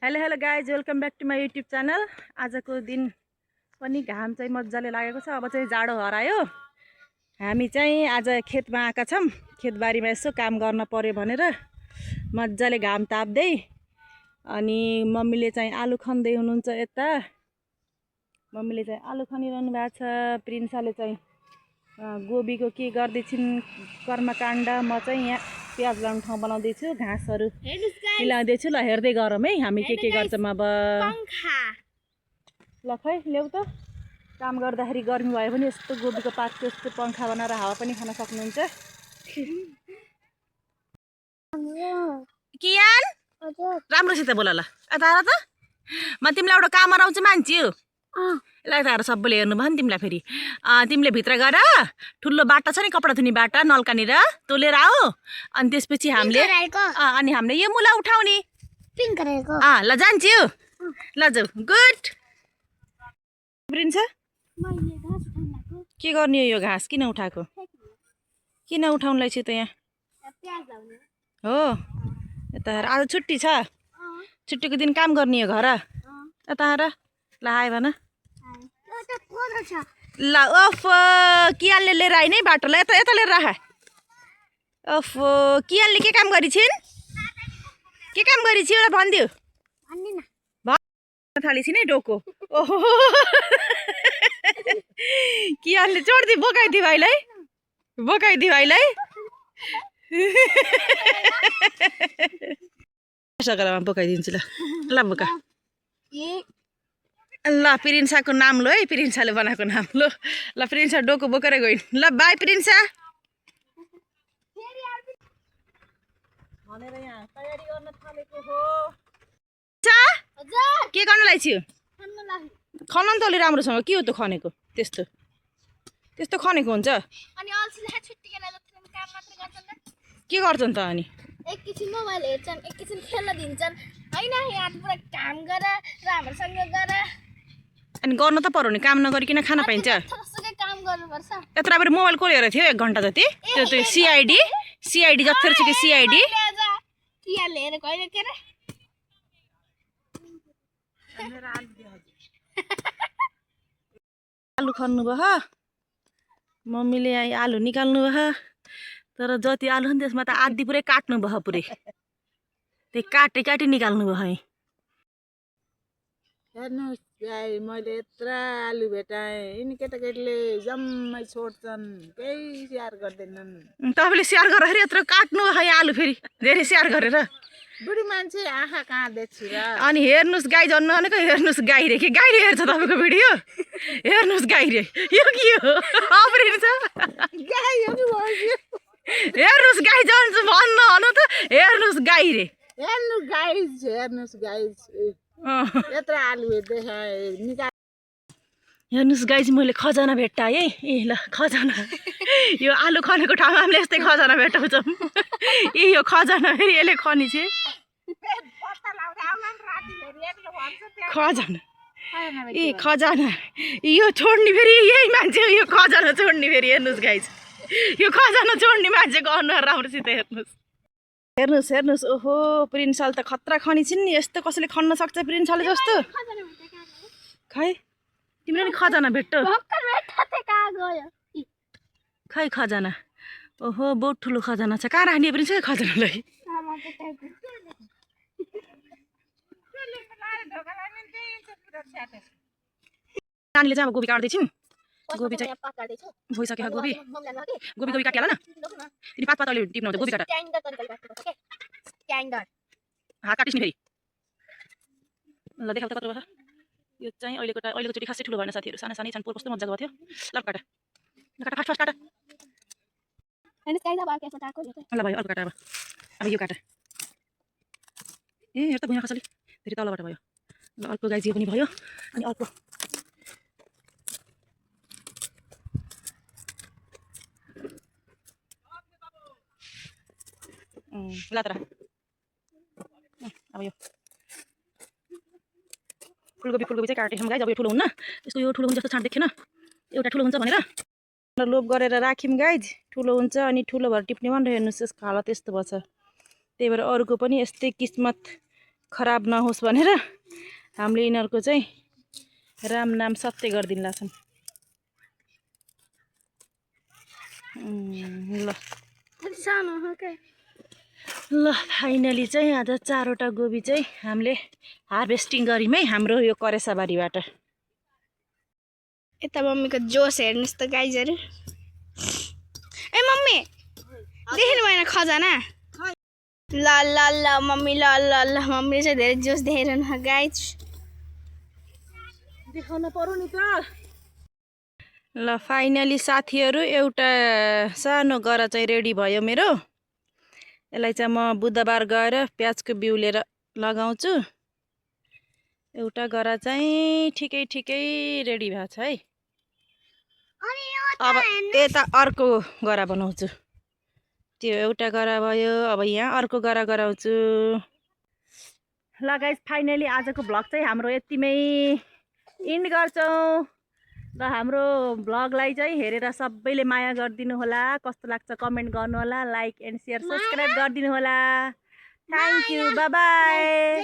Hello guys, welcome back to my YouTube channel. आजको दिन पनि घाम चाहिँ मजाले लागेको छ। अब चाहिँ जाडो हरायो। हामी चाहिँ आज खेतमा आएका छौँ। खेतबारीमा यसो काम गर्न पर्यो भनेर मजाले घाम ताप्दै। अनि मम्मीले चाहिँ आलु खन्दै हुनुहुन्छ। यता मम्मीले चाहिँ आलु खनिरहनु भएको छ। प्रिन्साले चाहिँ गोबीको के गर्दैछिन् कर्मकाण्ड। म चाहिँ यहाँ प्याज लाउने ठाउँ बनाउँदैछु, घाँसहरू मिलाउँदैछु। ल हेर्दै गरौँ है हामी के गर्छौँ अब। ल खै ल्याउ त। काम गर्दाखेरि गर्मी भयो भने यस्तो गोबीको पातको यस्तो पङ्खा बनाएर हावा पनि खान सक्नुहुन्छ। कियान राम्रोसित बोल ल। यता त म तिमीलाई एउटा काम गराउँछु मान्छु। यसलाई त सबैले हेर्नुभयो नि तिमीलाई। फेरि तिमीले भित्र गएर ठुलो बाटा छ नि, कपडा धुने बाटा नल्कानिर त्यो लिएर आऊ। अनि त्यसपछि हामीले यो मुला उठाउने। ल जान्छु। ल जाऊ। Good prince. के गर्ने यो घाँस किन उठाएको? किन उठाउनुलाई छु त यहाँ हो? यता आज छुट्टी छ। छुट्टीको दिन काम गर्ने हो घर। यता ल आयो भन। ल ओफ कियानले लिएर आइन है बाटोलाई। यता यता लिएर राख। ओफ कियानले के काम गरिछिन्? के काम गरिछि एउटा भनिदिउ। भन्न थालिछिन् है डोको। ओहो कियानले चोड्दी बोकाइदियो भाइलाई। भाइलाई सकरमा बोकाइदिन्छु। ल बोका। ल प्रिन्साको नाम लो है। प्रिन्साले बनाएको नाम लो। ल प्रिन्सा डोको बोकेर गइन्। ल बाई प्रिन्सा भनेर यहाँ तयारी गर्न थालेको हो। के गर्नलाई छु? खनन त अलि राम्रोसँग के हो त खनेको? त्यस्तो खनेको हुन्छ। के गर्छन् त अनि? एकैछिन मोबाइल हेर्छन्, एकैछिन खेल्न दिन्छन् हैन। यहाँ पुरा काम गर, राम्रोसँग गर। अनि गर्न त पर्यो नि, काम नगरिकन खान पाइन्छ? काम गर्नुपर्छ। यत्रो बेर मोबाइल खोलेर थियो 1 घन्टा जति। त्यो सिआइडी जत्रो छ कि सिआइडी किया लिएर गयो के रे? आलु खन्नु भयो। मम्मीले आलु निकाल्नु भयो। तर जति आलु नि त्यसमा त आधी पुरै काट्नु भयो। पुरै त्यही काटी निकाल्नु भयो। हेर्नुहोस् गाई, मैले यत्र आलु भेटाएँ। यिनी केटाकेटीले जम्मै छोड्छन्, केही स्याहार गर्दैनन्। तपाईँले स्याहार गर्दाखेरि यत्रो काट्नु भयो आलु। फेरि धेरै स्याहार गरेर बुढी मान्छे आँखा कहाँ देख्छु र। अनि हेर्नुहोस् गाई जन्म भनेको। हेर्नुहोस् गाई रे, के गाईले हेर्छ तपाईँको भिडियो? हेर्नुहोस् गाई रे, यो के हो? अप्रिन्छ गाई हो कि भयो? हेर्नुहोस् गाई जन्छु भन्नु त। हेर्नुहोस् गाई रे, हेर्नुहोस् गाई यत्र आलु देखाएँ निकाल। हेर्नुहोस् गाई चाहिँ मैले खजाना भेट्टाएँ है। ए ल खजाना। यो आलु खनेको ठाउँमा हामीले यस्तै खजाना भेटाउँछौँ। ए यो खजाना फेरि यसले खनी छ। खजाना ए खजाना यो छोड्ने फेरि यही मान्छे हो। यो खजाना छोड्ने फेरि हेर्नुहोस् गाई, यो खजाना छोड्ने मान्छेको अनुहार राम्रोसित हेर्नुहोस्। ओहो प्रिन्साल त खतरा खनी छिन् नि। यस्तो कसैले खन्न सक्छ प्रिन्साले जस्तो? खै तिम्रो नि खजाना भेट्टो। खै खजाना। ओहो बहुत ठुलो खजाना छ। कहाँ राख्ने प्रिन्स खजानालाई? नानीले चाहिँ अब गोबी काट्दैछिन्। गोबी चाहिँ भइसक्यो। गोबी काटिहाल न। तिमी पात अहिले टिप्नु हुन्छ। गोबी काट। हात काटिस् नि फेरि। ल देखाउ त कत्रो भयो। यो चाहिँ अहिलेकोचोटि खासै ठुलो भएन साथीहरू। सानै छन्। पोहोर कस्तो मजाको भयो थियो। ल काट। फास्ट काट। ल भयो अर्को काट। अब यो काट। ए हेर त भुइँमा खसली फेरि तलबाट भयो। ल अर्को गाई पनि भयो। अनि अर्को ल तर अब यो फुलकोपी चाहिँ काटेछौँ गाई। अब यो ठुलो हुन्न, यसको यो ठुलो हुन्छ जस्तो छाँट देखेन। एउटा ठुलो हुन्छ भनेर लोभ गरेर राख्यौँ गाई। ठुलो हुन्छ अनि ठुलो भएर टिप्ने भनेर हेर्नुहोस् यसको हालत यस्तो भएछ। त्यही भएर अरूको पनि यस्तै किस्मत खराब नहोस् भनेर हामीले यिनीहरूको चाहिँ राम नाम सत्य गरिदिनु छौँ। ल सानो हो के ल फाइनली चाहिँ आज 4वटा गोबी चाहिँ हामीले हार्भेस्टिङ गऱ्यौँ है हाम्रो यो करेसाबारीबाट। यता मम्मीको जोस हेर्नुहोस् त गाइजहरू। ए मम्मी देख्नु भएन खजाना? ल ल ल मम्मी ल ल ल मम्मीले चाहिँ धेरै जोस देखाइरहनु गाइज। देखाउन पर्यो नि त। ल फाइनली साथीहरू एउटा सानो गरा चाहिँ रेडी भयो मेरो। यसलाई चाहिँ म बुधबार गएर प्याजको बिउ लिएर लगाउँछु। एउटा गरा चाहिँ ठिकै रेडी भएको छ है। अब यता अर्को गरा बनाउँछु। त्यो एउटा गरा भयो, अब यहाँ अर्को गरा गराउँछु। ल गाइस फाइनली आजको भ्लग चाहिँ हाम्रो यतिमै इन्ड गर्छौँ। र हाम्रो भ्लगलाई चाहिँ हेरेर सबैले माया गरिदिनु होला। कस्तो लाग्छ कमेन्ट गर्नु होला, लाइक एन्ड सेयर सब्सक्राइब गरिदिनु होला। Thank you, by by.